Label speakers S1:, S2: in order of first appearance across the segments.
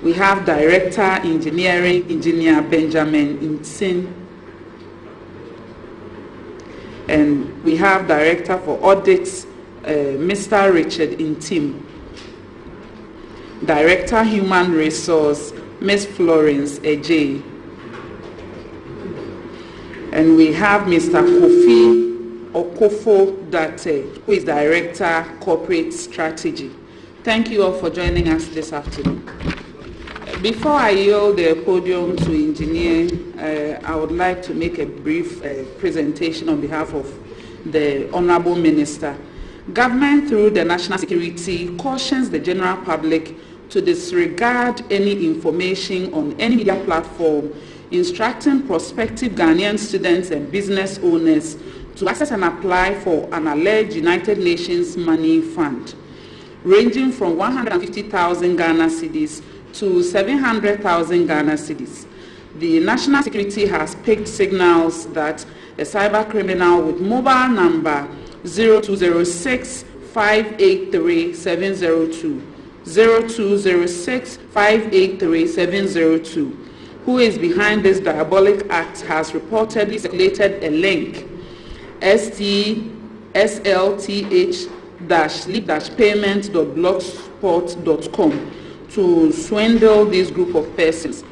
S1: We have Director Engineering, Engineer Benjamin Intin. And we have Director for Audits, Mr. Richard Intim. Director Human Resource, Ms. Florence Ejay. And we have Mr. Kofi Okofo Date, who is Director Corporate Strategy. Thank you all for joining us this afternoon. Before I yield the podium to Engineer, I would like to make a brief presentation on behalf of the Honorable Minister. Government, through the National Security, cautions the general public to disregard any information on any media platform instructing prospective Ghanaian students and business owners to access and apply for an alleged United Nations money fund, ranging from 150,000 Ghana cedis to 700,000 Ghana cedis. The National Security has picked signals that a cyber criminal with mobile number 0206 583 702, 0206 583 702, who is behind this diabolic act, has reportedly circulated a link slth-payment.blogspot.com to swindle this group of persons.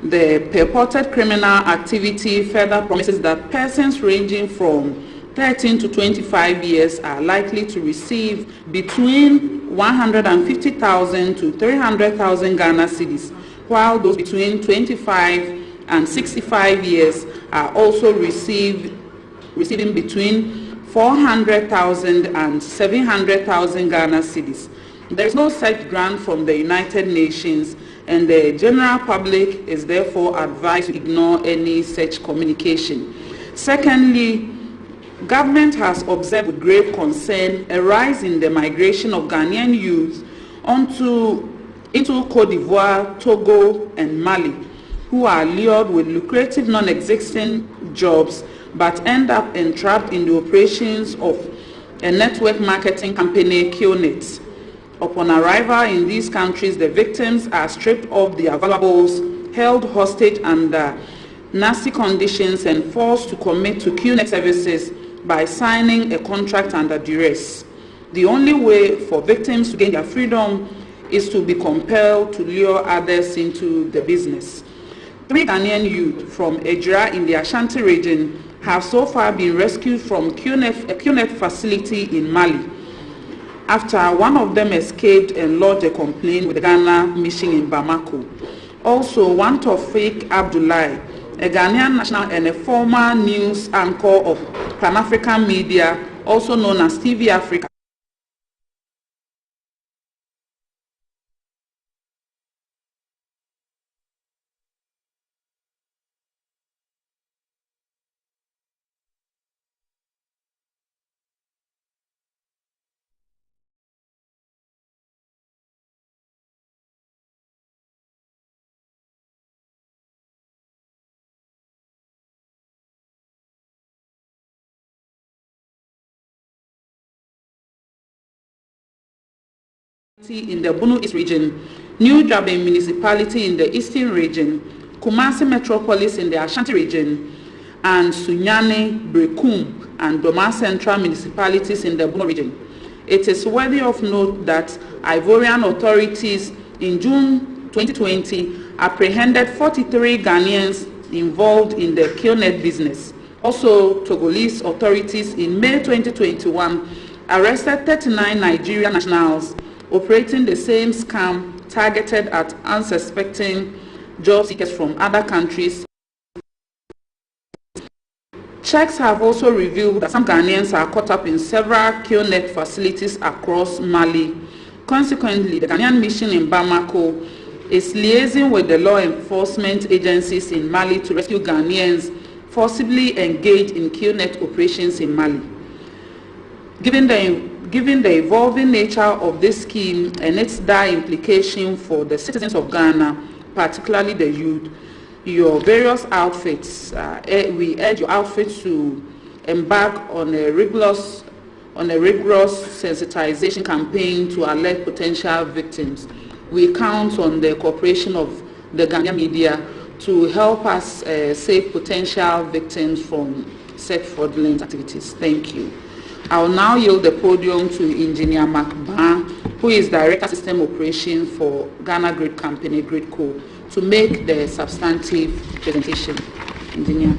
S1: The purported criminal activity further promises that persons ranging from 13 to 25 years are likely to receive between 150,000 to 300,000 Ghana cedis, while those between 25 and 65 years are also receiving between 400,000 and 700,000 Ghana cedis. There is no such grant from the United Nations, and the general public is therefore advised to ignore any such communication. Secondly, government has observed with grave concern a rise in the migration of Ghanaian youth into Cote d'Ivoire, Togo, and Mali, who are lured with lucrative non-existent jobs but end up entrapped in the operations of a network marketing company, QNet. Upon arrival in these countries, the victims are stripped of their valuables, held hostage under nasty conditions, and forced to commit to QNet services by signing a contract under duress. The only way for victims to gain their freedom is to be compelled to lure others into the business. 3 Ghanaian youth from Ejira in the Ashanti region have so far been rescued from a QNet facility in Mali, after one of them escaped and lodged a complaint with the Ghana mission in Bamako. Also, one Tofik Abdullahi, a Ghanaian national and a former news anchor of Pan-African Media, also known as TV Africa, in the Bunu East region, New Jabin municipality in the Eastern region, Kumasi metropolis in the Ashanti region, and Sunyani, Brekum, and Doma Central municipalities in the Bunu region. It is worthy of note that Ivorian authorities in June 2020 apprehended 43 Ghanaians involved in the QNet business. Also, Togolese authorities in May 2021 arrested 39 Nigerian nationals operating the same scam targeted at unsuspecting job seekers from other countries. Checks have also revealed that some Ghanaians are caught up in several QNet facilities across Mali. Consequently, the Ghanaian mission in Bamako is liaising with the law enforcement agencies in Mali to rescue Ghanaians forcibly engaged in QNet operations in Mali. Given the evolving nature of this scheme and its dire implication for the citizens of Ghana, particularly the youth, your various outfits, we urge your outfits to embark on a rigorous on a rigorous sensitization campaign to alert potential victims. We count on the cooperation of the Ghanaian media to help us save potential victims from such fraudulent activities. Thank you. I will now yield the podium to Engineer Mark Ban, who is Director System Operations for Ghana Grid Company, Gridco, to make the substantive presentation. Engineer.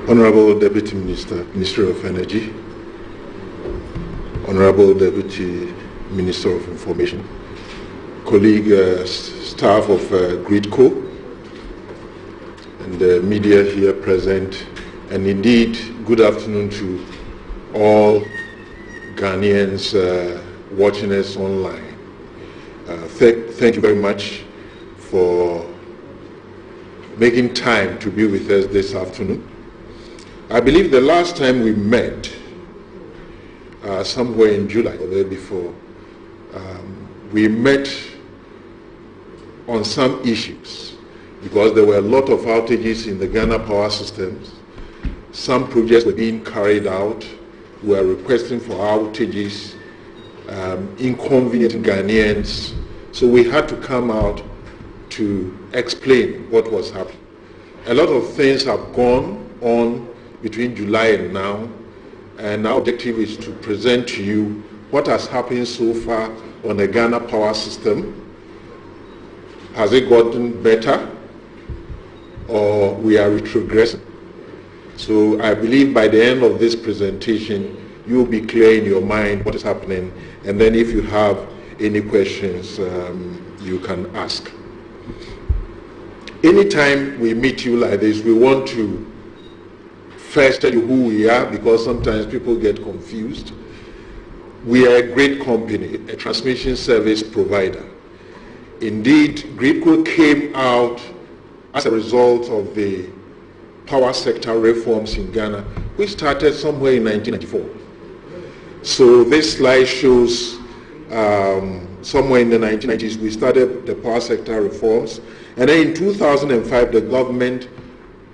S2: Honorable Deputy Minister, Ministry of Energy, Honorable Deputy Minister of Information, colleague staff of Gridco, and the media here present, and indeed, good afternoon to all Ghanaians watching us online. Thank you very much for making time to be with us this afternoon. I believe the last time we met, somewhere in July or the day before, we met on some issues because there were a lot of outages in the Ghana power systems. Some projects were being carried out. We were requesting for outages, inconveniencing Ghanaians. So we had to come out to explain what was happening. A lot of things have gone on between July and now, and our objective is to present to you what has happened so far on the Ghana power system. Has it gotten better, or we are retrogressing? So I believe by the end of this presentation, you will be clear in your mind what is happening, and then if you have any questions, you can ask. Anytime we meet you like this, we want to first tell you who we are, because sometimes people get confused. We are a great company, a transmission service provider. Indeed, Gridco came out as a result of the power sector reforms in Ghana, which started somewhere in 1994. So this slide shows somewhere in the 1990s we started the power sector reforms, and then in 2005 the government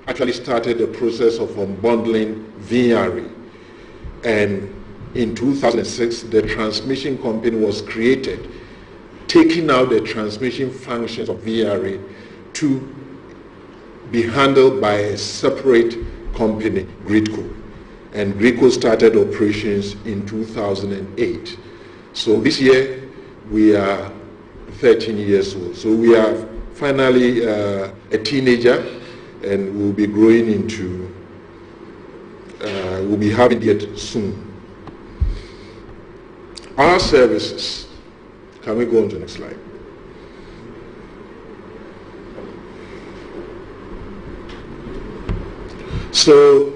S2: actually started the process of unbundling VRE. And in 2006, the transmission company was created, taking out the transmission functions of VRE to be handled by a separate company, Gridco. And Gridco started operations in 2008. So this year, we are 13 years old. So we are finally a teenager, and we'll be growing into, we'll be having it soon. Our services, can we go on to the next slide? So,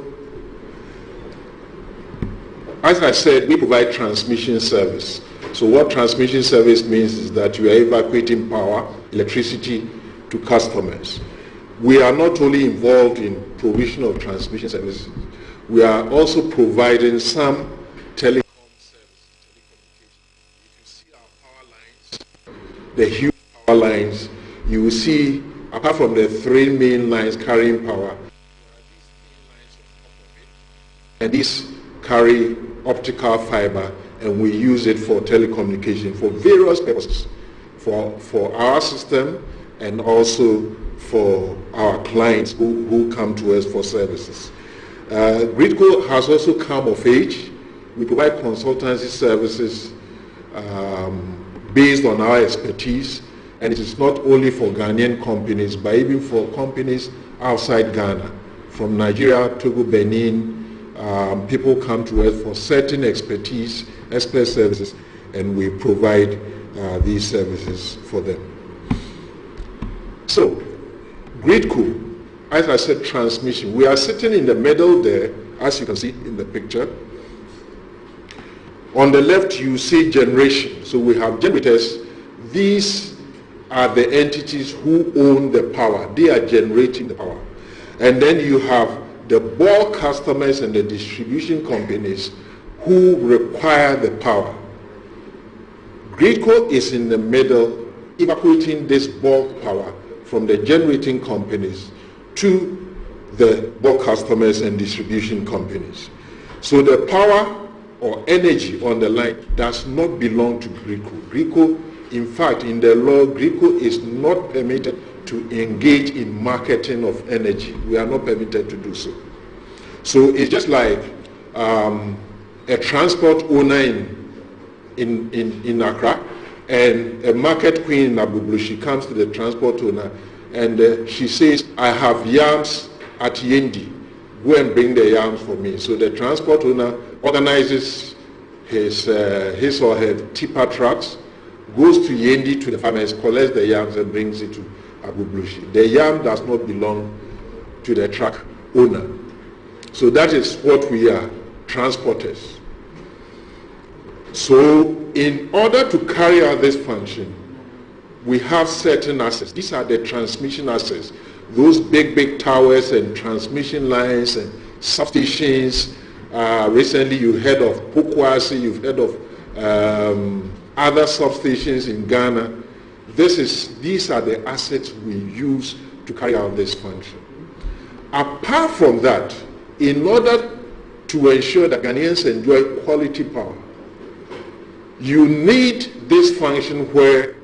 S2: as I said, we provide transmission service. So what transmission service means is that you are evacuating power, electricity to customers. We are not only involved in provision of transmission services, we are also providing some telecom services, telecommunication. If you see our power lines, the huge power lines, you will see, apart from the three main lines carrying power, and these carry optical fiber, and we use it for telecommunication for various purposes, for our system and also for our clients who come to us for services. Gridco has also come of age. We provide consultancy services based on our expertise, and it is not only for Ghanaian companies, but even for companies outside Ghana, from Nigeria, Togo, Benin. People come to us for certain expertise, expert services, and we provide these services for them. So, Gridco, as I said, transmission. We are sitting in the middle there, as you can see in the picture. On the left, you see generation. So we have generators. These are the entities who own the power. They are generating the power. And then you have the bulk customers and the distribution companies who require the power. Gridco is in the middle, evacuating this bulk power from the generating companies to the bulk customers and distribution companies. So the power or energy on the line does not belong to Gridco. Gridco, in fact, in the law, Gridco is not permitted to engage in marketing of energy. We are not permitted to do so. So it's just like a transport owner in Accra and a market queen in Abubu. She comes to the transport owner and she says, I have yams at Yendi. Go and bring the yams for me. So the transport owner organizes his or her tipper trucks, goes to Yendi to the farmers, collects the yams and brings it to Abubu. The yam does not belong to the truck owner. So that is what we are, transporters. So in order to carry out this function, we have certain assets. These are the transmission assets. Those big towers and transmission lines and substations. Recently you heard of Pokwasi, you've heard of other substations in Ghana. These are the assets we use to carry out this function. Apart from that, in order to ensure that Ghanaians enjoy quality power, you need this function where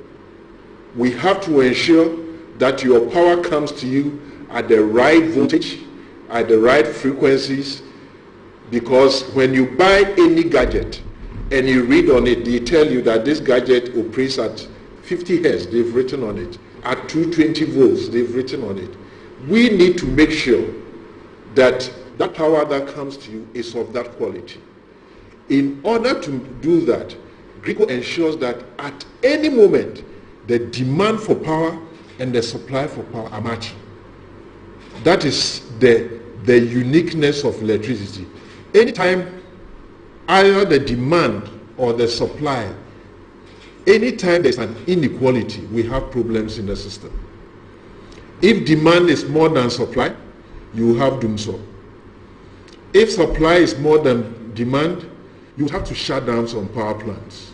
S2: we have to ensure that your power comes to you at the right voltage, at the right frequencies, because when you buy any gadget and you read on it, they tell you that this gadget operates at 50 hertz, they've written on it, at 220 volts, they've written on it. We need to make sure that that power that comes to you is of that quality. In order to do that, Gridco ensures that at any moment, the demand for power and the supply for power are matching. That is the uniqueness of electricity. Anytime either the demand or the supply, anytime there's an inequality, we have problems in the system. If demand is more than supply, you have doomsday. If supply is more than demand, you have to shut down some power plants.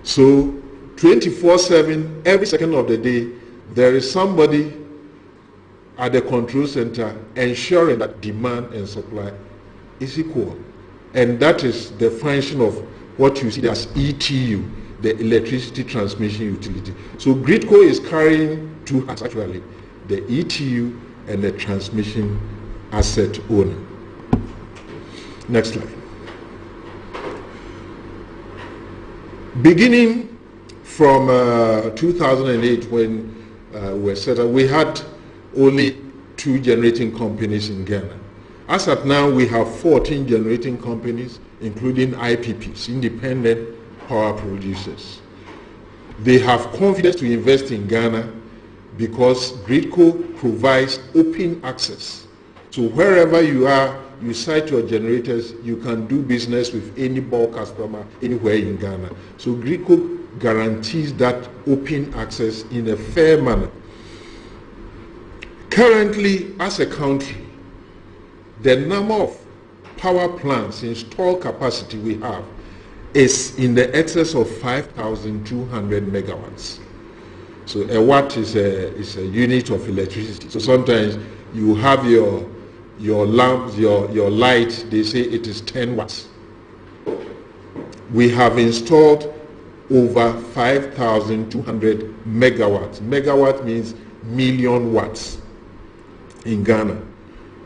S2: So 24/7, every second of the day, there is somebody at the control center ensuring that demand and supply is equal. And that is the function of what you see as ETU, the electricity transmission utility. So Gridco is carrying two hats actually, the ETU and the transmission asset owner. Next slide. Beginning from 2008 when we were set up, we had only 2 generating companies in Ghana. As at now, we have 14 generating companies, including IPPs, independent power producers. They have confidence to invest in Ghana because Gridco provides open access. So wherever you are, you site your generators, you can do business with any bulk customer anywhere in Ghana. So Gridco guarantees that open access in a fair manner. Currently, as a country, the number of power plants, installed capacity we have, is in the excess of 5,200 megawatts. So a watt is a unit of electricity. So sometimes you have your lamp, your light, they say it is 10 watts. We have installed over 5,200 megawatts. Megawatt means million watts in Ghana.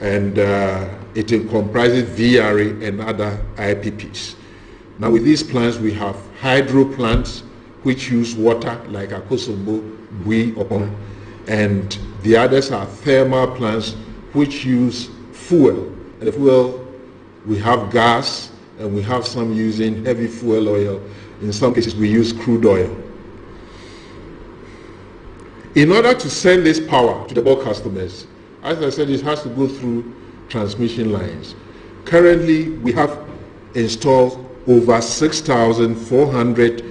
S2: And it comprises VRA and other IPPs. Now with these plants, we have hydro plants which use water like Akosombo, Bui, Opon, and the others are thermal plants which use fuel. And the fuel, we have gas, and we have some using heavy fuel oil, In some cases, we use crude oil. In order to send this power to the bulk customers, as I said, it has to go through transmission lines. Currently, we have installed over 6,400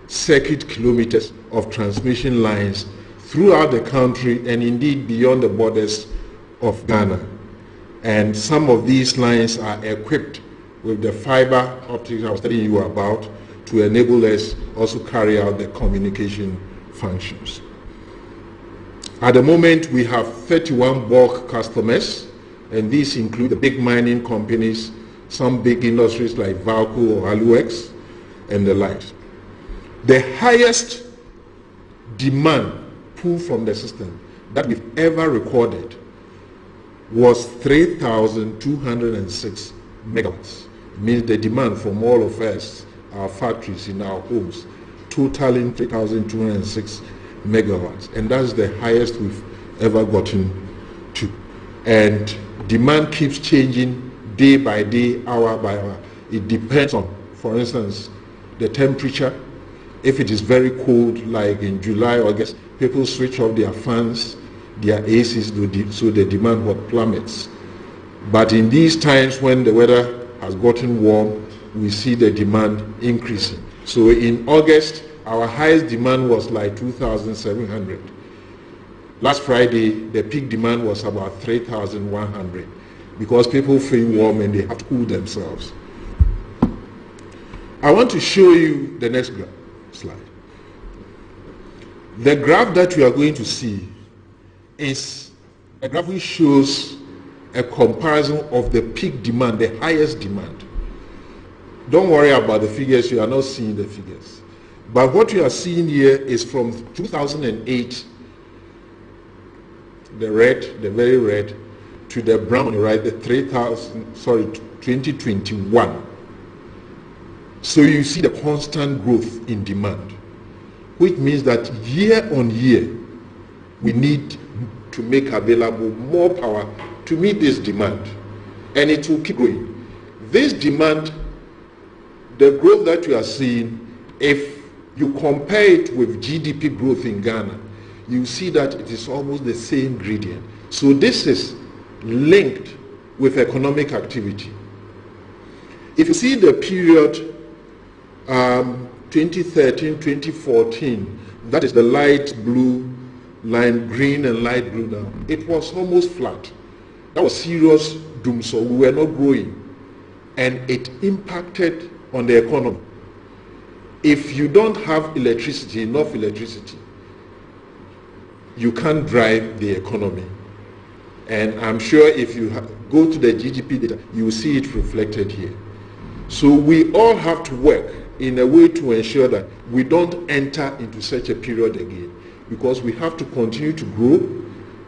S2: circuit kilometers of transmission lines throughout the country and indeed beyond the borders of Ghana. And some of these lines are equipped with the fiber optics I was telling you about to enable us also carry out the communication functions. At the moment, we have 31 bulk customers, and these include the big mining companies, some big industries like Valco or Aluex, and the likes. The highest demand pull from the system that we've ever recorded was 3,206 megawatts. It means the demand from all of us, our factories in our homes, totaling 3,206 megawatts. And that's the highest we've ever gotten to. And demand keeps changing day by day, hour by hour. It depends on, for instance, the temperature. If it is very cold, like in July or August, people switch off their fans, their ACs, so the demand plummets. But in these times when the weather has gotten warm, we see the demand increasing. So in August, our highest demand was like 2,700. Last Friday, the peak demand was about 3,100 because people feel warm and they have to cool themselves. I want to show you the next slide. The graph that you are going to see is a graph which shows a comparison of the peak demand, the highest demand. Don't worry about the figures, you are not seeing the figures. But what you are seeing here is from 2008, the red, the very red, to the brown, right, the 2021. So you see the constant growth in demand, which means that year on year, we need to make available more power to meet this demand. And it will keep growing. This demand, the growth that you are seeing, if you compare it with GDP growth in Ghana, you see that it is almost the same gradient. So this is linked with economic activity. If you see the period 2013, 2014, that is the light blue line, green and light blue now, it was almost flat. That was serious doom, so we were not growing. And it impacted on the economy. If you don't have electricity, enough electricity, you can't drive the economy. And I'm sure if you go to the GDP data, you will see it reflected here. So we all have to work in a way to ensure that we don't enter into such a period again, because we have to continue to grow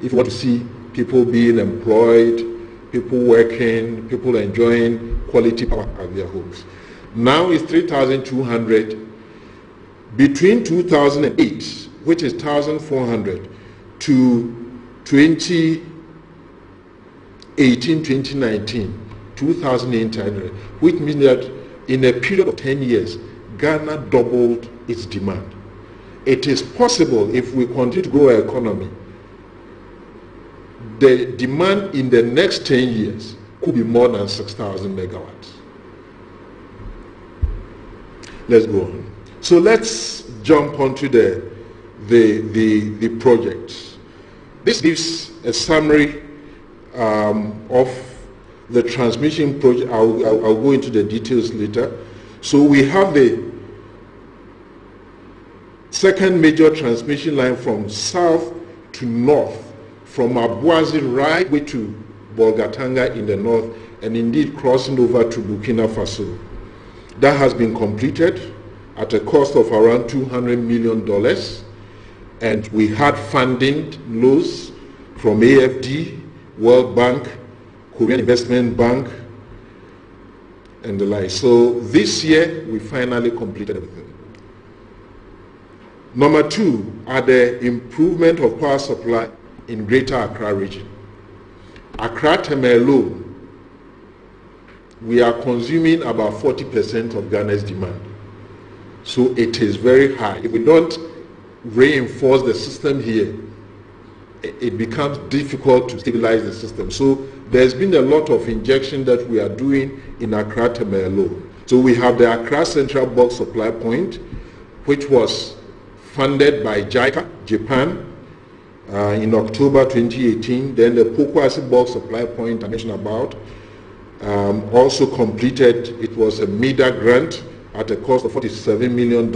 S2: if we want to see people being employed, people working, people enjoying quality power at their homes. Now it's 3,200. Between 2008, which is 1,400, to 2018, 2019, 2,800, which means that in a period of 10 years, Ghana doubled its demand. It is possible, if we continue to grow our economy, the demand in the next 10 years could be more than 6,000 megawatts. Let's go on. So let's jump onto the project. This gives a summary of the transmission project. I'll go into the details later. So we have the second major transmission line from south to north, from Abuazi right way to Bolgatanga in the north, and indeed crossing over to Burkina Faso. That has been completed at a cost of around $200 million, and we had funding loans from AFD, World Bank, Korean Investment Bank, and the like. So this year, we finally completed everything. Number two are the improvement of power supply in Greater Accra region. Accra Tema alone, we are consuming about 40% of Ghana's demand. So it is very high. If we don't reinforce the system here, it becomes difficult to stabilize the system. So there's been a lot of injection that we are doing in Accra Tema alone. So we have the Accra Central Bulk Supply Point, which was funded by JICA, Japan, in October 2018. Then the Pokwasi Bulk Supply Point I mentioned about, also completed. It was a MEDA grant at a cost of $47 million.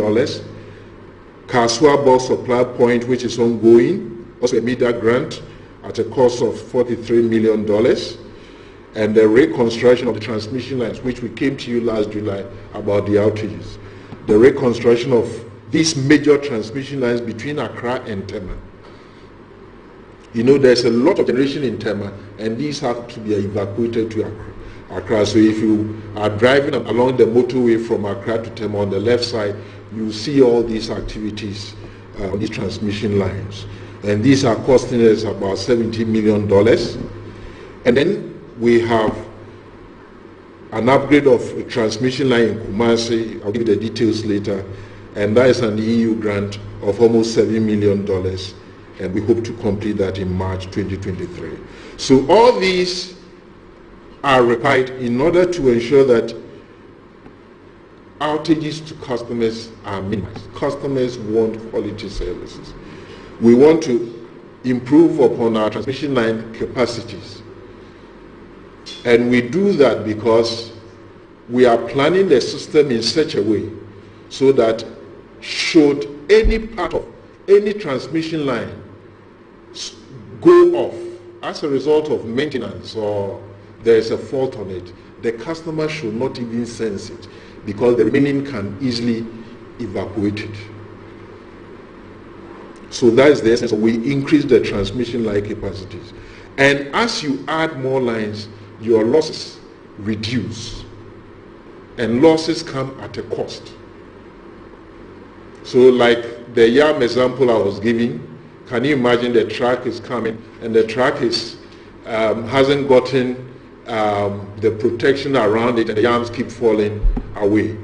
S2: Kasua Bulk Supply Point, which is ongoing, also a MEDA grant at a cost of $43 million. And the reconstruction of the transmission lines, which we came to you last July about the outages. The reconstruction of these major transmission lines between Accra and Tema. You know, there's a lot of generation in Tema, and these have to be evacuated to Accra. So if you are driving along the motorway from Accra to Tema on the left side, you see all these activities on these transmission lines. And these are costing us about $70 million. And then we have an upgrade of a transmission line in Kumasi. I'll give you the details later. And that is an EU grant of almost $7 million. And we hope to complete that in March 2023. So all these are required in order to ensure that outages to customers are minimized. Customers want quality services. We want to improve upon our transmission line capacities. And we do that because we are planning the system in such a way so that should any part of any transmission line go off as a result of maintenance or there is a fault on it, the customer should not even sense it because the remaining can easily evacuate it. So that is the essence. We increase the transmission line capacities. And as you add more lines, your losses reduce. And losses come at a cost. So like the YAM example I was giving, can you imagine the truck is coming and the truck is hasn't gotten the protection around it and the yams keep falling away?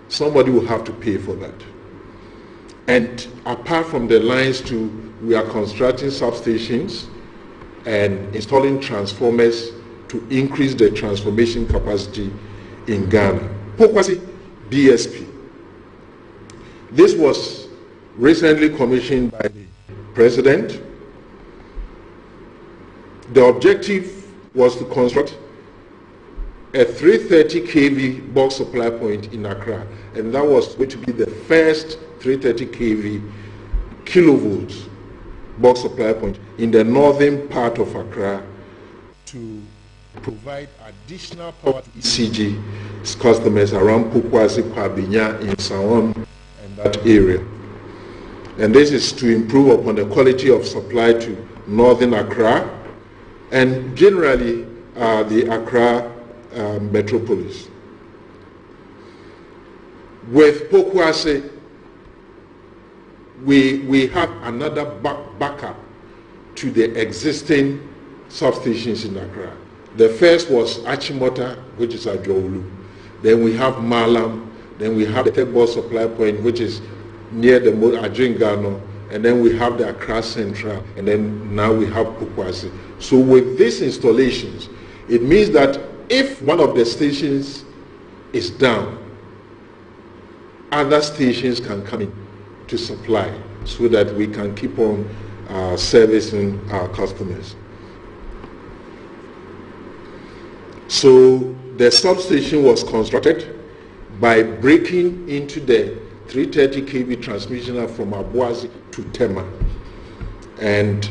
S2: Somebody will have to pay for that. And apart from the lines too, we are constructing substations and installing transformers to increase the transformation capacity in Ghana. Pokwasi BSP. This was recently commissioned by the President. The objective was to construct a 330 kV bulk supply point in Accra, and that was going to be the first 330 kV kilovolts bulk supply point in the northern part of Accra to provide additional power to ECG customers around Pokwasi, Kwabinya, in Sawon, and that area. And this is to improve upon the quality of supply to northern Accra and generally the Accra metropolis. With Pokwasi, we have another backup to the existing substations in Accra. The first was Achimota, which is Ajoulu. Then we have Malam. Then we have the Tebor supply point, which is near the Ajingano. And then we have the Accra Central. And then now we have Pokwasi. So with these installations, it means that if one of the stations is down, other stations can come in to supply so that we can keep on servicing our customers. So the substation was constructed by breaking into the 330 kV transmission line from Abuazi to Tema. And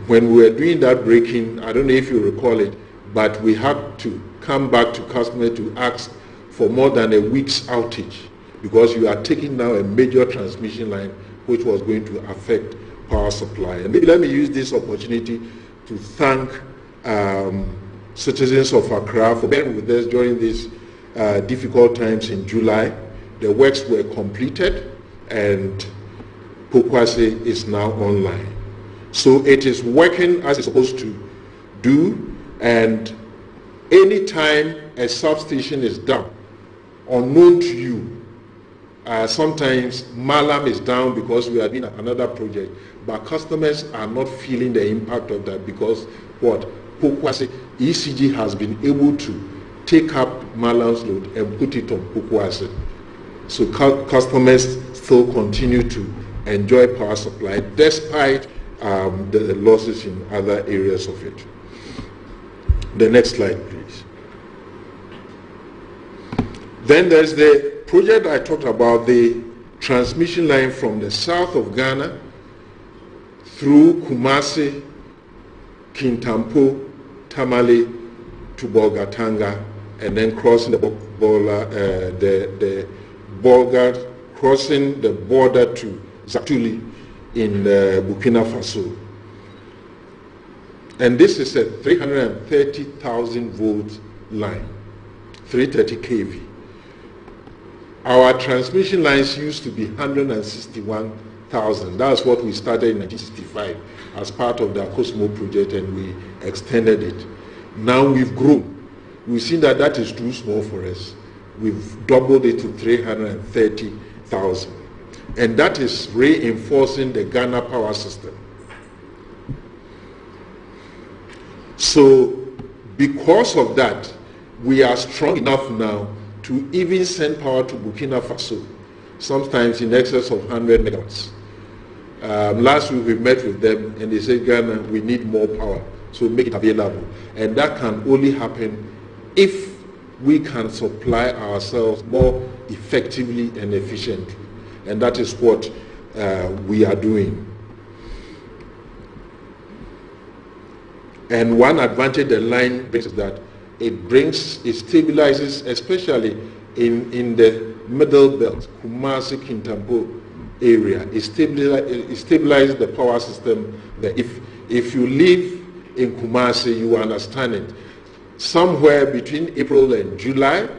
S2: when we were doing that breaking, I don't know if you recall it, but we had to come back to customer to ask for more than a week's outage because you are taking now a major transmission line which was going to affect power supply. And let me use this opportunity to thank citizens of Accra for being with us during these difficult times in July. The works were completed and Pokwasi is now online. So it is working as it's supposed to do, and anytime a substation is down, unknown to you, Sometimes Malam is down because we are doing another project, but customers are not feeling the impact of that because what? Pokwase, ECG has been able to take up Malam's load and put it on Pokwase. So customers still continue to enjoy power supply despite the losses in other areas of it. The next slide, please. Then there's the project I talked about, the transmission line from the south of Ghana through Kumasi, Kintampo, Tamale to Bolgatanga, and then crossing the Bolga, crossing the border to Zatuli in Burkina Faso. And this is a 330,000 volt line, 330 kV. Our transmission lines used to be 161,000. That's what we started in 1965 as part of the Cosmo project, and we extended it. Now we've grown. We've seen that that is too small for us. We've doubled it to 330,000. And that is reinforcing the Ghana power system. So because of that, we are strong enough now to even send power to Burkina Faso, sometimes in excess of 100 megawatts. Last week we met with them and they said, Ghana, we need more power, so make it available. And that can only happen if we can supply ourselves more effectively and efficiently. And that is what we are doing. And one advantage the line brings is that it stabilizes, especially in the middle belt, Kumasi, Kintampo area. It stabilizes the power system there. If you live in Kumasi, you understand it. Somewhere between April and July,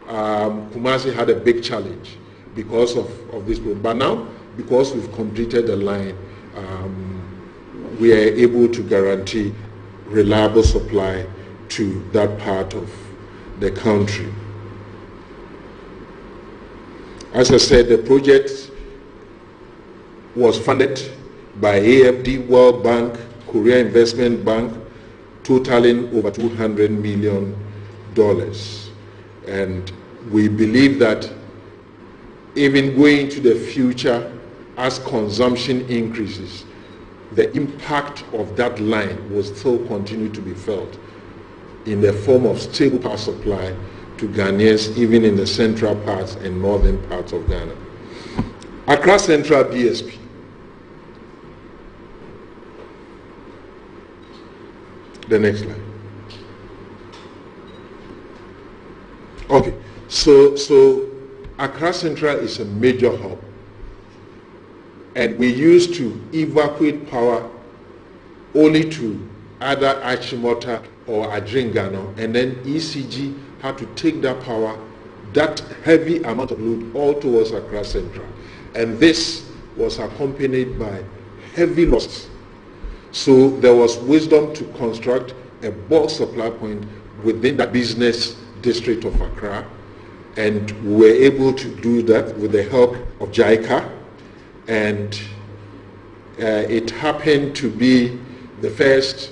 S2: Kumasi had a big challenge because of this problem. But now, because we've completed the line, we are able to guarantee reliable supply to that part of the country. As I said, the project was funded by AFD, World Bank, Korea Investment Bank, totaling over $200 million. And we believe that even going to the future, as consumption increases, the impact of that line will still continue to be felt in the form of stable power supply to Ghanaians, even in the central parts and northern parts of Ghana. Accra Central BSP. The next slide. Okay, so Accra Central is a major hub, and we used to evacuate power only to either Achimota or Adringano, and then ECG had to take that power, that heavy amount of load, all towards Accra Central. And this was accompanied by heavy losses. So there was wisdom to construct a bulk supply point within the business district of Accra, and we were able to do that with the help of JICA, and it happened to be the first,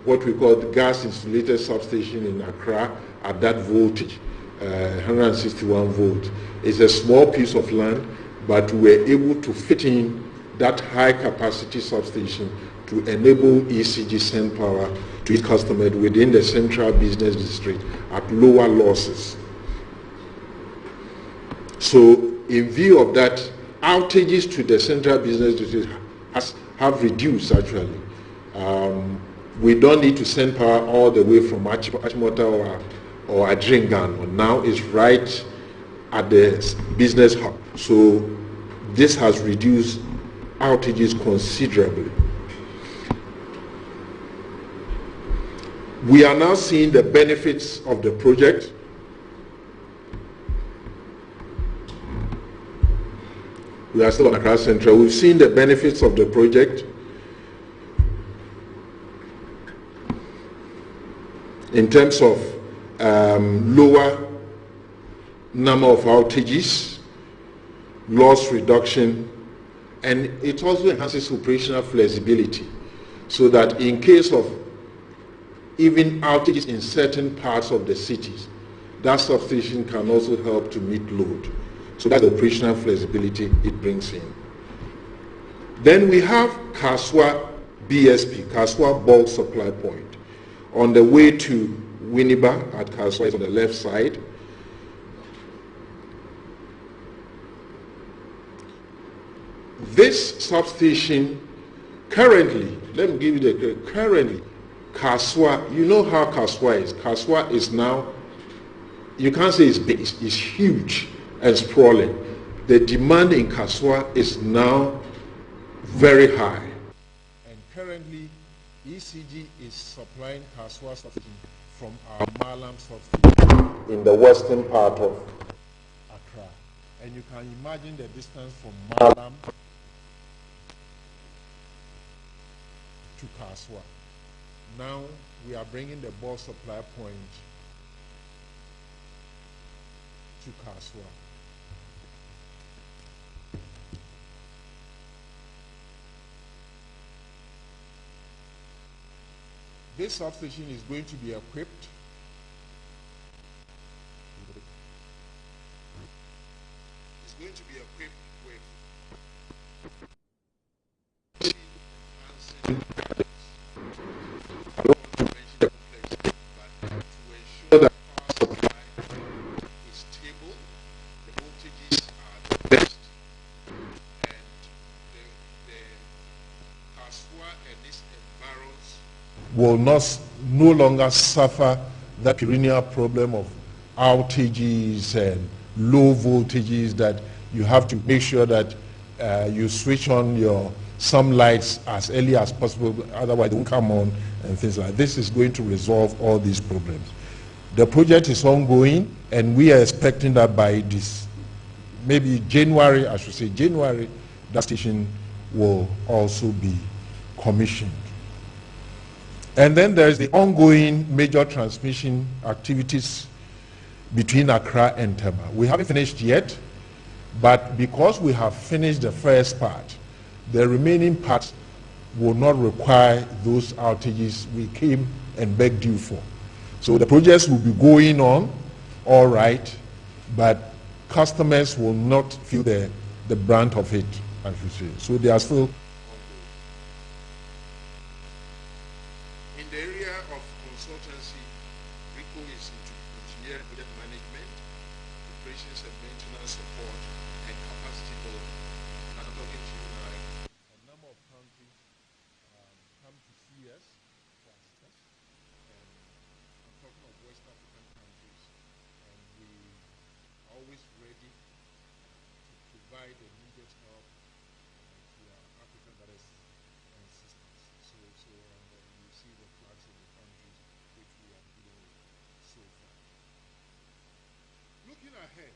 S2: what we call the gas insulated substation in Accra at that voltage, 161 volt. It's a small piece of land, but we were able to fit in that high capacity substation to enable ECG send power to its customers within the central business district at lower losses. So in view of that, outages to the central business district have reduced actually. We don't need to send power all the way from Achimota or Adringano. Now it's right at the business hub. So this has reduced outages considerably. We are now seeing the benefits of the project. We are still on Accra Central. We've seen the benefits of the project in terms of lower number of outages, loss reduction, and it also enhances operational flexibility so that in case of even outages in certain parts of the cities, that substation can also help to meet load. So that's the operational flexibility it brings in. Then we have Kaswa BSP, Kaswa Bulk Supply Point, on the way to Winneba at Kaswa, is on the left side. This substation currently, let me give you the currently, Kaswa, you know how Kaswa is. Kaswa is now, you can't say it's big, it's huge and sprawling. The demand in Kaswa is now very high. And currently, ECG is supplying Kaswa substation from our Malam substation in the western part of Accra. And you can imagine the distance from Malam to Kaswa. Now we are bringing the bulk supply point to Kaswa. This substation is going to be equipped with ensure that power supply is stable, the voltages are the best, and the Kaswa and its environs will no longer suffer the perennial problem of outages and low voltages that you have to make sure that you switch on some lights as early as possible, otherwise they won't come on and things like that. This is going to resolve all these problems. The project is ongoing, and we are expecting that by this, maybe January, I should say January, that station will also be commissioned. And then there's the ongoing major transmission activities between Accra and Tema. We haven't finished yet, but because we have finished the first part, the remaining parts will not require those outages we came and begged you for. So the projects will be going on, all right, but customers will not feel the brunt of it, I should say. So they are still. In the area of consultancy, RICO is into engineering, project management, operations and maintenance support, and capacity building. I'm talking to you now. A number of countries come to see us for assistance, and I'm talking of West African countries, and we are always ready to provide the needed help to our African brothers and sisters. So you see the flags of the countries which we are dealing with so far. Looking ahead,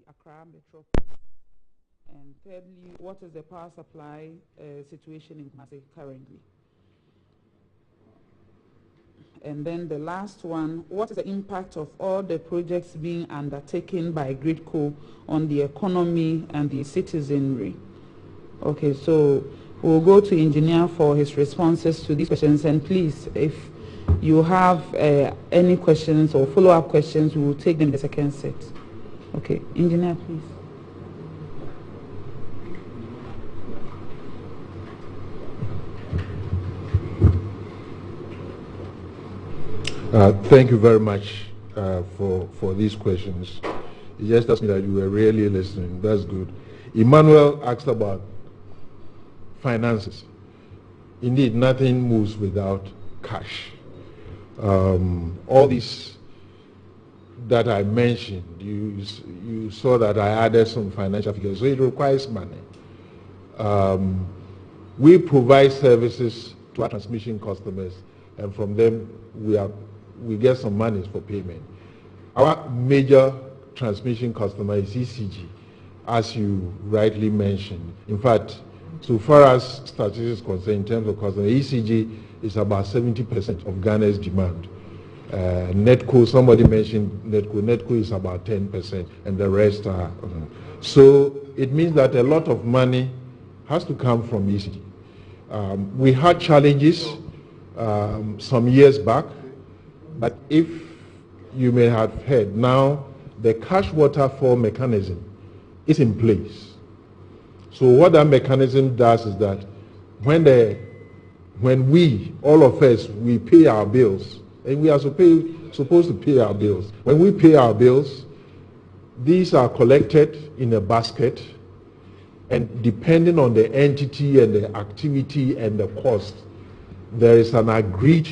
S1: the Accra metropolis? And thirdly, what is the power supply situation in Kumasi currently? And then the last one, what is the impact of all the projects being undertaken by Gridco on the economy and the citizenry? Okay, so We'll go to engineer for his responses to these questions. And please, if you have any questions or follow-up questions, we will take them in the second set. Okay, engineer, please.
S2: Thank you very much for these questions. It just tells me that you were really listening. That's good. Emmanuel asked about finances. Indeed, nothing moves without cash. All these that I mentioned, you saw that I added some financial figures, so it requires money. We provide services to our transmission customers, and from them we get some money for payment. Our major transmission customer is ECG, as you rightly mentioned. In fact, so far as statistics concerned, in terms of customer, ECG is about 70% of Ghana's demand. Netco, somebody mentioned Netco. Netco is about 10%, and the rest are. So it means that a lot of money has to come from ECG. We had challenges some years back, but if you may have heard, now the cash waterfall mechanism is in place. So what that mechanism does is that when we, all of us, we pay our bills, and we are supposed to pay our bills. When we pay our bills, these are collected in a basket, and depending on the entity and the activity and the cost, there is an agreed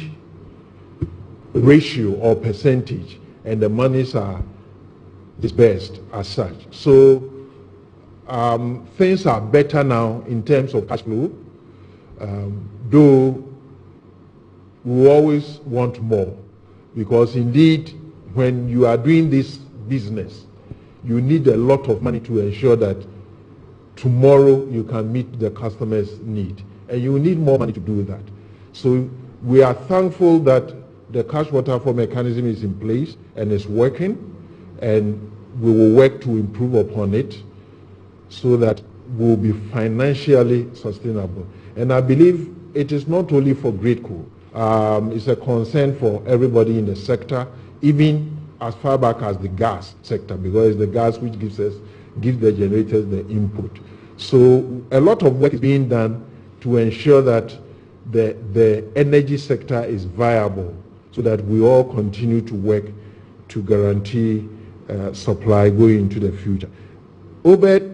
S2: ratio or percentage, and the monies are disbursed as such. So things are better now in terms of cash flow, though we always want more, because indeed when you are doing this business, you need a lot of money to ensure that tomorrow you can meet the customer's need, and you need more money to do that. So we are thankful that the cash waterfall mechanism is in place and is working, and we will work to improve upon it so that we will be financially sustainable. And I believe it is not only for GridCo. It's a concern for everybody in the sector, even as far back as the gas sector, because it's the gas which gives the generators the input. So a lot of work is being done to ensure that the energy sector is viable, so that we all continue to work to guarantee supply going into the future. Obed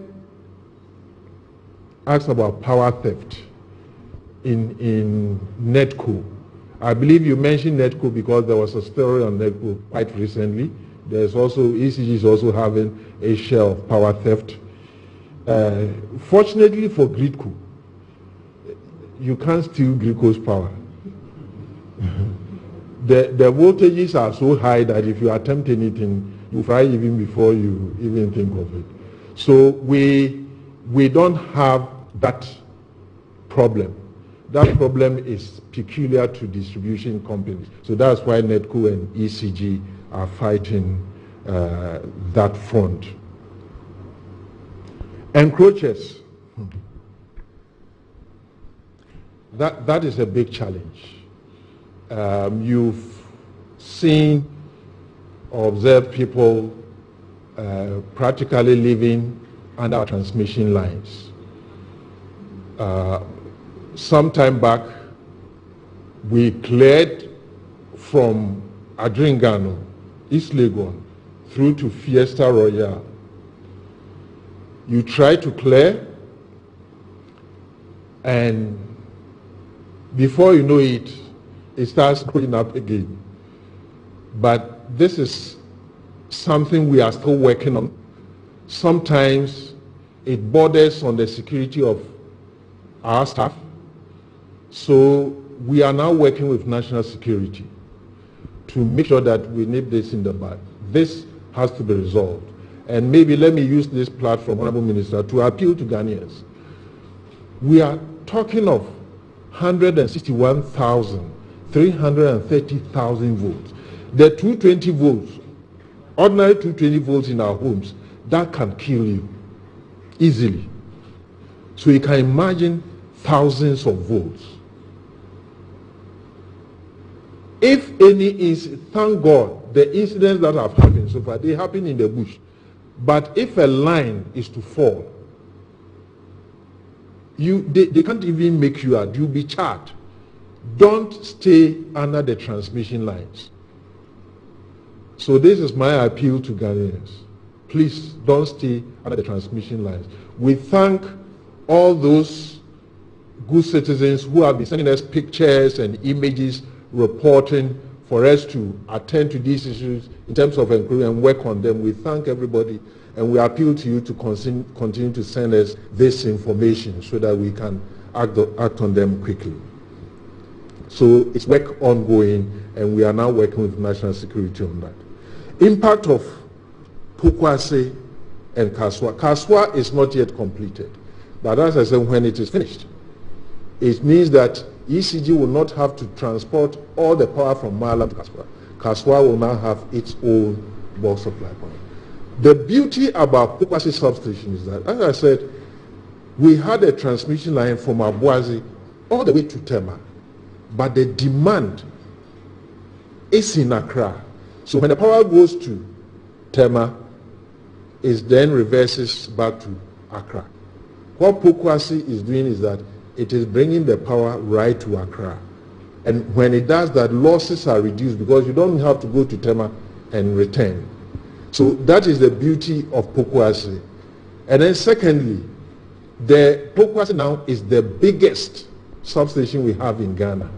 S2: asked about power theft in Netco. I believe you mentioned Netco because there was a story on Netco quite recently. There's also, ECG is also having a share of power theft. Fortunately for GridCo, you can't steal GridCo's power. The voltages are so high that if you attempt anything, you fry even before you even think of it. So we don't have that problem. That problem is peculiar to distribution companies. So that's why Netco and ECG are fighting that front. Encroachers. That is a big challenge. You've seen or observed people practically living under our transmission lines. Some time back, we cleared from Adringano, East Legon, through to Fiesta Royale. You try to clear, and before you know it, it starts going up again. But this is something we are still working on. Sometimes it borders on the security of our staff. So we are now working with national security to make sure that we nip this in the bud. This has to be resolved. And maybe let me use this platform, Honorable Minister, to appeal to Ghanaians. We are talking of 161,330,000 votes. The 220 volts, ordinary 220 volts in our homes, that can kill you easily. So you can imagine thousands of votes. If any is, thank God, the incidents that have happened so far, they happen in the bush. But if a line is to fall, they can't even make you out. You'll be charged. Don't stay under the transmission lines. So this is my appeal to Ghanaians. Please don't stay under the transmission lines. We thank all those good citizens who have been sending us pictures and images reporting for us to attend to these issues in terms of improving and work on them. We thank everybody, and we appeal to you to continue to send us this information so that we can act on them quickly. So it's work ongoing, and we are now working with national security on that. Impact of Pokwase and Kaswa. Kaswa is not yet completed, but as I said, when it is finished, it means that ECG will not have to transport all the power from Malam to Kaswa. Kaswa will now have its own bulk supply point. The beauty about Pokwase substation is that, as I said, we had a transmission line from Abuazi all the way to Tema, but the demand is in Accra. So when the power goes to Tema, it then reverses back to Accra. What Pokwase is doing is that it is bringing the power right to Accra. And when it does that, losses are reduced because you don't have to go to Tema and return. So that is the beauty of Pokwase. And then secondly, the Pokwase now is the biggest substation we have in Ghana.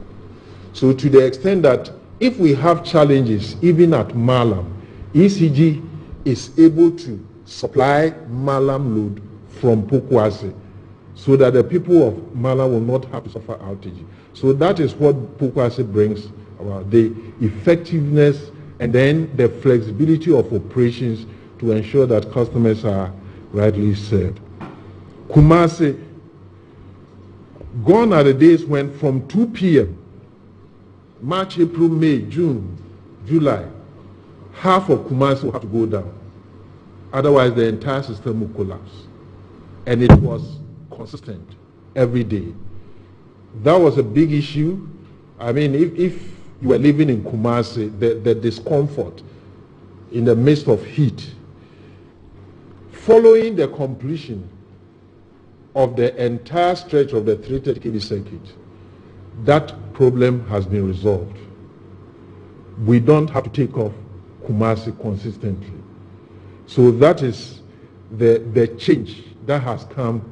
S2: So to the extent that if we have challenges, even at Malam, ECG is able to supply Malam load from Pokwase, so that the people of Malam will not have to suffer outage. So that is what Pokwase brings about, the effectiveness and then the flexibility of operations to ensure that customers are rightly served. Kumasi, gone are the days when from 2 p.m., March, April, May, June, July, half of Kumasi will have to go down. Otherwise, the entire system will collapse. And it was consistent every day. That was a big issue. I mean, if you were living in Kumasi, the discomfort in the midst of heat, following the completion of the entire stretch of the 330 kV circuit, that problem has been resolved. We don't have to take off Kumasi consistently. So that is the change that has come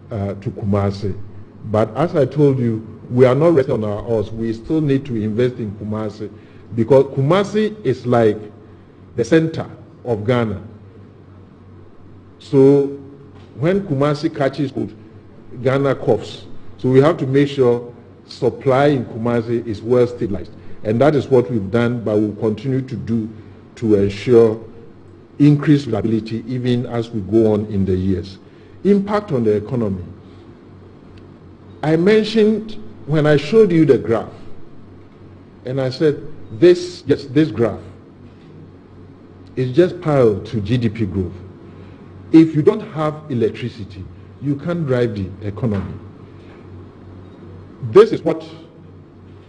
S2: to Kumasi. But as I told you, we are not resting on our oars. We still need to invest in Kumasi, because Kumasi is like the center of Ghana. So when Kumasi catches cold, Ghana coughs. So we have to make sure supply in Kumasi is well stabilized. And that is what we've done, but we'll continue to do to ensure increased reliability even as we go on in the years. Impact on the economy. I mentioned when I showed you the graph, and I said this graph is just parallel to GDP growth. If you don't have electricity, you can't drive the economy. This is what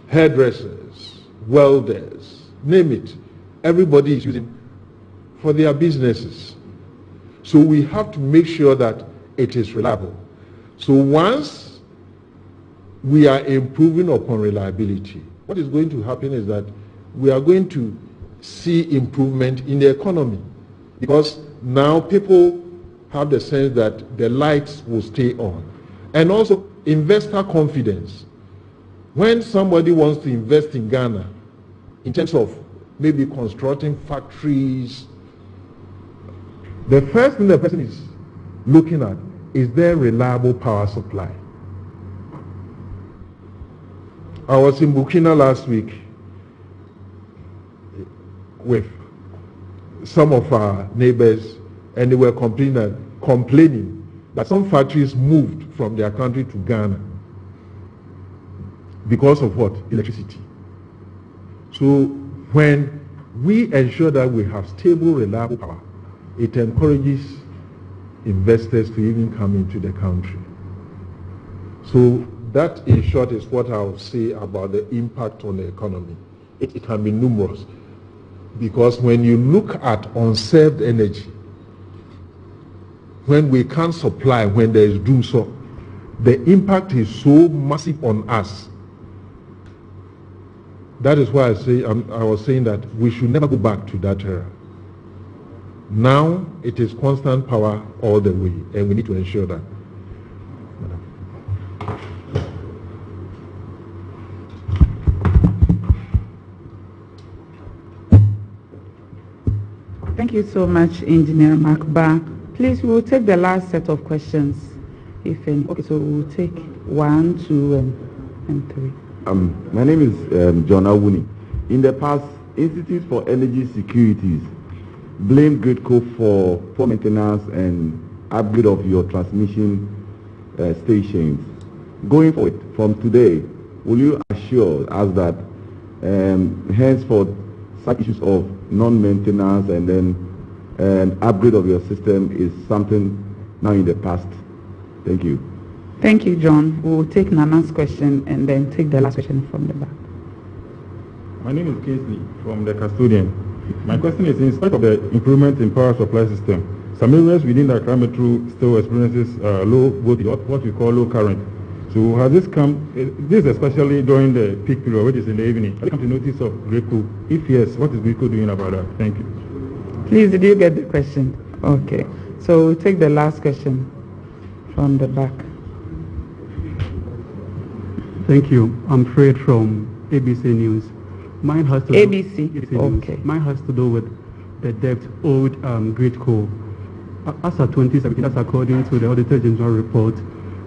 S2: hairdressers, welders, name it, everybody is using for their businesses. So we have to make sure that it is reliable. So once we are improving upon reliability, what is going to happen is that we are going to see improvement in the economy, because now people have the sense that the lights will stay on. And also investor confidence. When somebody wants to invest in Ghana in terms of maybe constructing factories, the first thing the person is looking at is there reliable power supply. I was in Burkina last week with some of our neighbors, and they were complaining that some factories moved from their country to Ghana because of what? Electricity. So when we ensure that we have stable, reliable power, it encourages investors to even come into the country. So that, in short, is what I'll say about the impact on the economy. It can be numerous. Because when you look at unserved energy, when we can't supply, when there is doom, so the impact is so massive on us. That is why I was saying that we should never go back to that era. Now it is constant power all the way, and we need to ensure that.
S1: Thank you so much, Engineer Makba. Please, we will take the last set of questions, if any. Okay, so we will take 1, 2, and 3.
S3: My name is John Awuni. In the past, Institute for Energy Securities blamed GridCo for poor maintenance and upgrade of your transmission stations. Going forward, from today, will you assure us that henceforth such issues of non-maintenance and then upgrade of your system is something now in the past? Thank you.
S1: Thank you, John. We will take Nana's question and then take the last question from the back.
S4: My name is Kingsley from the Custodian. My question is, in spite of the improvement in power supply system, some areas within the Accra Metro still experiences low voltage, what we call low current. So has this come, this especially during the peak period, which is in the evening, have you come to notice of GridCo? If yes, what is GridCo doing about that? Thank you.
S1: Please, did you get the question? Okay. So we'll take the last question from the back.
S5: Thank you. I'm Fred from ABC News. Mine has to
S1: ABC.
S5: Do,
S1: okay.
S5: Mine has to do with the debt owed GridCo. As of 2017, that's according to the Auditor General report,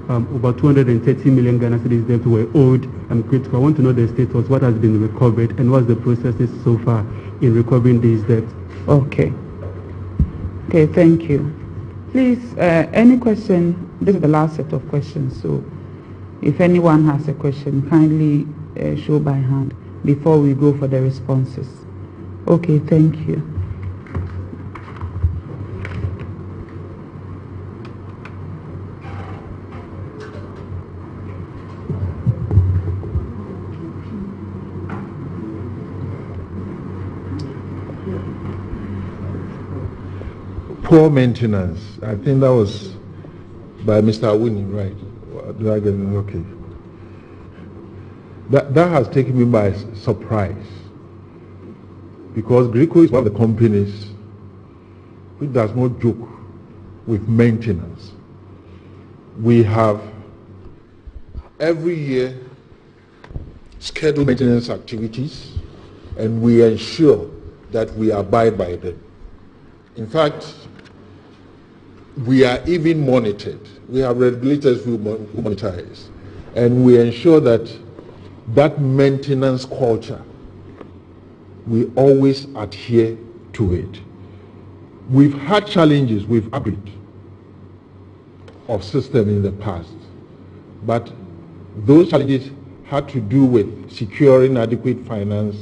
S5: over 230 million Ghana cedis debt were owed GridCo. I want to know the status, what has been recovered, and what's the processes so far in recovering these debts.
S1: Okay. Okay, thank you. Please, any question? This is the last set of questions, so if anyone has a question, kindly show by hand before we go for the responses. Okay, thank you.
S2: Poor maintenance. I think that was by Mr. Awuni, right? Do I get it? Okay. That has taken me by surprise, because GridCo is one of the companies which does not joke with maintenance. We have every year scheduled maintenance activities, and we ensure that we abide by them. In fact, we are even monitored. We have regulators who monitor us, and we ensure that that maintenance culture, we always adhere to it. We've had challenges with upgrade of system in the past, but those challenges had to do with securing adequate finance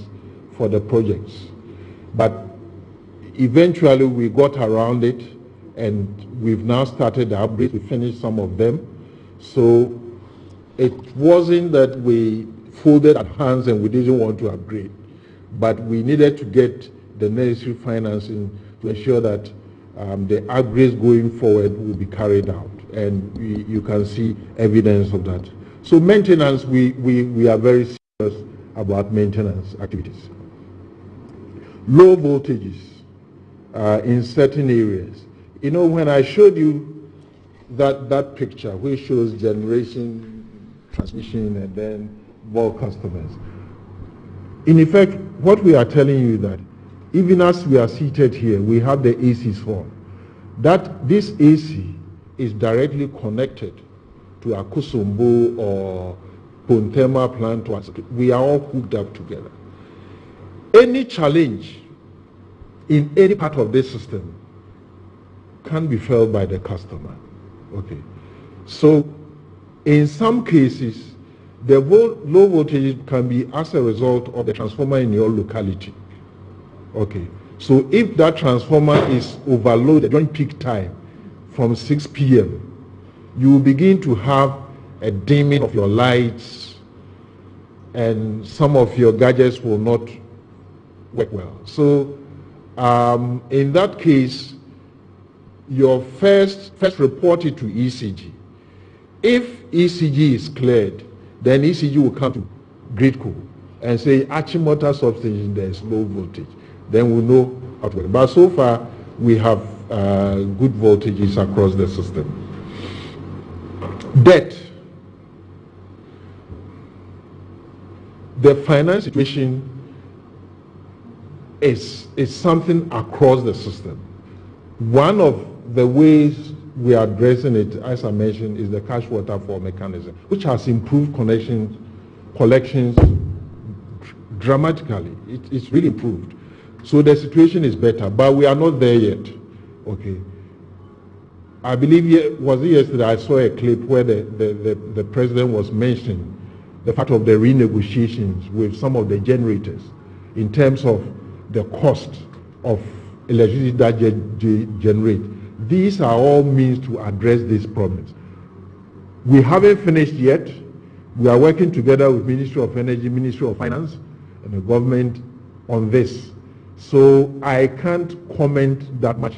S2: for the projects. But eventually we got around it, and we've now started the upgrades. We finished some of them. So it wasn't that we folded our hands and we didn't want to upgrade, but we needed to get the necessary financing to ensure that the upgrades going forward will be carried out, and you can see evidence of that. So maintenance, we are very serious about maintenance activities. Low voltages in certain areas. You know, when I showed you that picture which shows generation, transmission, and then bulk customers, in effect, what we are telling you that even as we are seated here, we have the ACs on. That this AC is directly connected to a Kusumbu or Pontema plant. We are all hooked up together. Any challenge in any part of this system can be felt by the customer. Okay. So in some cases, the low voltage can be as a result of the transformer in your locality. Okay. So if that transformer is overloaded during peak time from 6 p.m., you will begin to have a dimming of your lights, and some of your gadgets will not work well. So in that case, your first report it to ECG. If ECG is cleared, then ECG will come to GridCo and say Achimota substation there is low voltage. Then we'll know how to work. But so far, we have good voltages across the system. Debt. The finance situation is something across the system. One of the ways we are addressing it, as I mentioned, is the cash waterfall mechanism, which has improved collections dramatically. It's really improved. So the situation is better, but we are not there yet. Okay. I believe, was it yesterday, I saw a clip where the president was mentioning the fact of the renegotiations with some of the generators in terms of the cost of electricity that generate. These are all means to address these problems. We haven't finished yet. We are working together with Ministry of Energy, Ministry of Finance, and the government on this. So I can't comment that much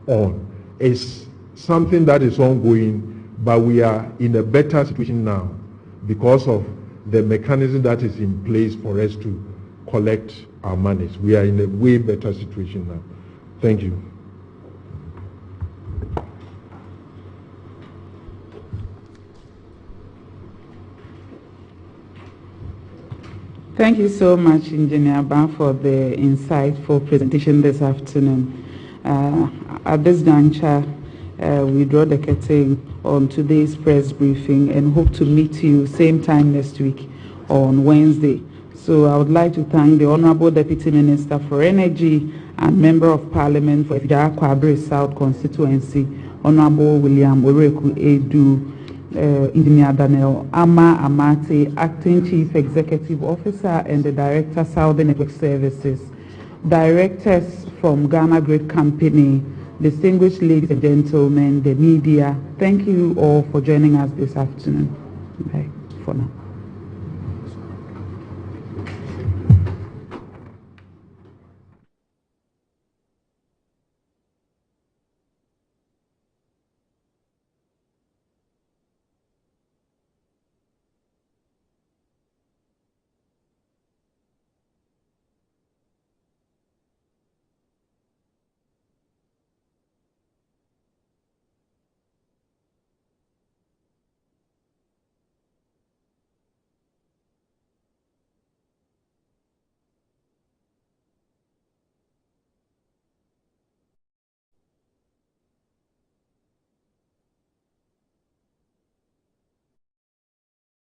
S2: on. It's something that is ongoing, but we are in a better situation now because of the mechanism that is in place for us to collect our monies. We are in a way better situation now. Thank you.
S1: Thank you so much, Engineer Ban, for the insightful presentation this afternoon. At this juncture, we draw the curtain on today's press briefing and hope to meet you same time next week on Wednesday. So I would like to thank the Honorable Deputy Minister for Energy and Member of Parliament for Ifja Kwabre South Constituency, Honorable William Oreku Edu, Engineer Daniel Ama Amate, Acting Chief Executive Officer and the Director, Southern Network Services, Directors from Ghana Great Company, distinguished ladies and gentlemen, the media, thank you all for joining us this afternoon. Bye for now.